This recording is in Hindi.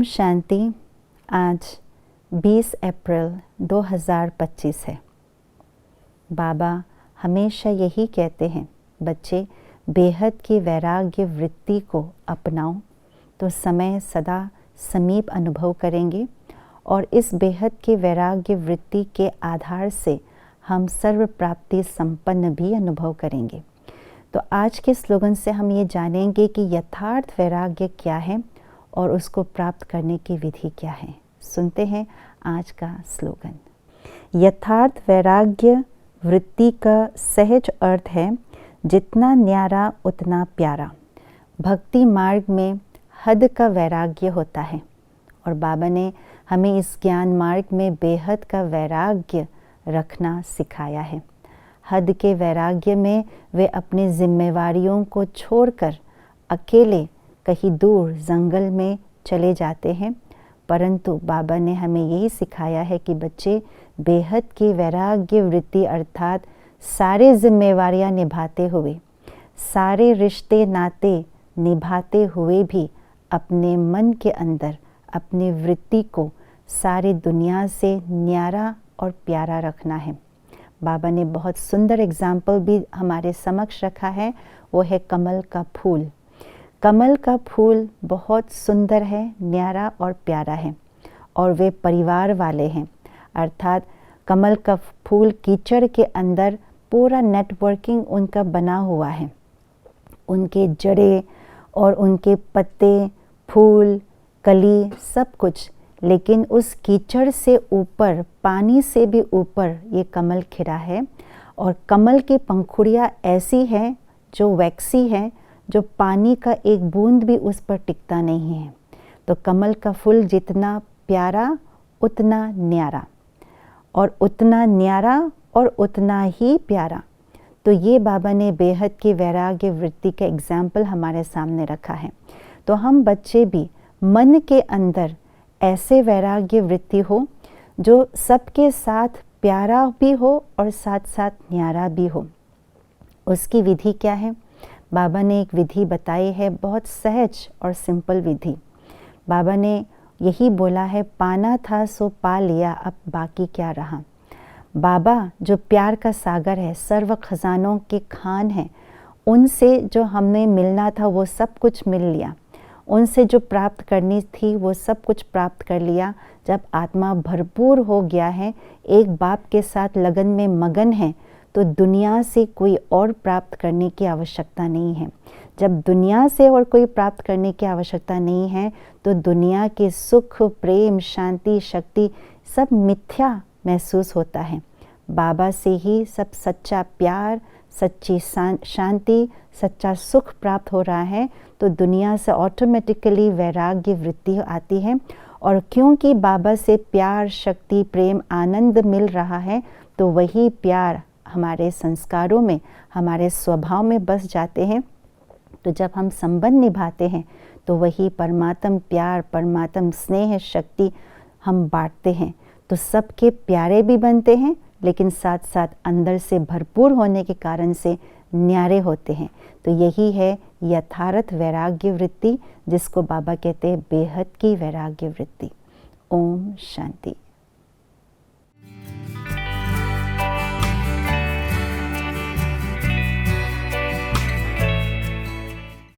ओम शांति। आज 20 अप्रैल 2025 है। बाबा हमेशा यही कहते हैं, बच्चे बेहद की वैराग्य वृत्ति को अपनाओ तो समय सदा समीप अनुभव करेंगे और इस बेहद की वैराग्य वृत्ति के आधार से हम सर्व प्राप्ति संपन्न भी अनुभव करेंगे। तो आज के स्लोगन से हम ये जानेंगे कि यथार्थ वैराग्य क्या है और उसको प्राप्त करने की विधि क्या है। सुनते हैं आज का स्लोगन। यथार्थ वैराग्य वृत्ति का सहज अर्थ है जितना न्यारा उतना प्यारा। भक्ति मार्ग में हद का वैराग्य होता है और बाबा ने हमें इस ज्ञान मार्ग में बेहद का वैराग्य रखना सिखाया है। हद के वैराग्य में वे अपनी जिम्मेवारियों को छोड़कर अकेले कहीं दूर जंगल में चले जाते हैं, परंतु बाबा ने हमें यही सिखाया है कि बच्चे बेहद की वैराग्य वृत्ति अर्थात सारे जिम्मेवारियां निभाते हुए, सारे रिश्ते नाते निभाते हुए भी अपने मन के अंदर अपनी वृत्ति को सारी दुनिया से न्यारा और प्यारा रखना है। बाबा ने बहुत सुंदर एग्जाम्पल भी हमारे समक्ष रखा है, वो है कमल का फूल। कमल का फूल बहुत सुंदर है, न्यारा और प्यारा है और वे परिवार वाले हैं, अर्थात कमल का फूल कीचड़ के अंदर पूरा नेटवर्किंग उनका बना हुआ है। उनके जड़ें और उनके पत्ते, फूल, कली सब कुछ, लेकिन उस कीचड़ से ऊपर, पानी से भी ऊपर ये कमल खिला है और कमल की पंखुड़ियाँ ऐसी हैं जो वैक्सी हैं, जो पानी का एक बूंद भी उस पर टिकता नहीं है। तो कमल का फूल जितना प्यारा उतना न्यारा और उतना न्यारा और उतना ही प्यारा। तो ये बाबा ने बेहद की वैराग्य वृत्ति का एग्जाम्पल हमारे सामने रखा है। तो हम बच्चे भी मन के अंदर ऐसे वैराग्य वृत्ति हो जो सबके साथ प्यारा भी हो और साथ साथ न्यारा भी हो। उसकी विधि क्या है? बाबा ने एक विधि बताई है, बहुत सहज और सिंपल विधि। बाबा ने यही बोला है, पाना था सो पा लिया, अब बाकी क्या रहा। बाबा जो प्यार का सागर है, सर्व खजानों के खान है, उनसे जो हमें मिलना था वो सब कुछ मिल लिया। उनसे जो प्राप्त करनी थी वो सब कुछ प्राप्त कर लिया। जब आत्मा भरपूर हो गया है, एक बाप के साथ लगन में मगन है, तो दुनिया से कोई और प्राप्त करने की आवश्यकता नहीं है। जब दुनिया से और कोई प्राप्त करने की आवश्यकता नहीं है तो दुनिया के सुख, प्रेम, शांति, शक्ति सब मिथ्या महसूस होता है। बाबा से ही सब सच्चा प्यार, सच्ची शांति, सच्चा सुख प्राप्त हो रहा है, तो दुनिया से ऑटोमेटिकली वैराग्य वृत्ति आती है। और क्योंकि बाबा से प्यार, शक्ति, प्रेम, आनंद मिल रहा है, तो वही प्यार हमारे संस्कारों में, हमारे स्वभाव में बस जाते हैं। तो जब हम संबंध निभाते हैं तो वही परमात्म प्यार, परमात्म स्नेह, शक्ति हम बांटते हैं, तो सबके प्यारे भी बनते हैं, लेकिन साथ साथ अंदर से भरपूर होने के कारण से न्यारे होते हैं। तो यही है यथार्थ वैराग्य वृत्ति, जिसको बाबा कहते हैं बेहद की वैराग्य वृत्ति। ओम शांति।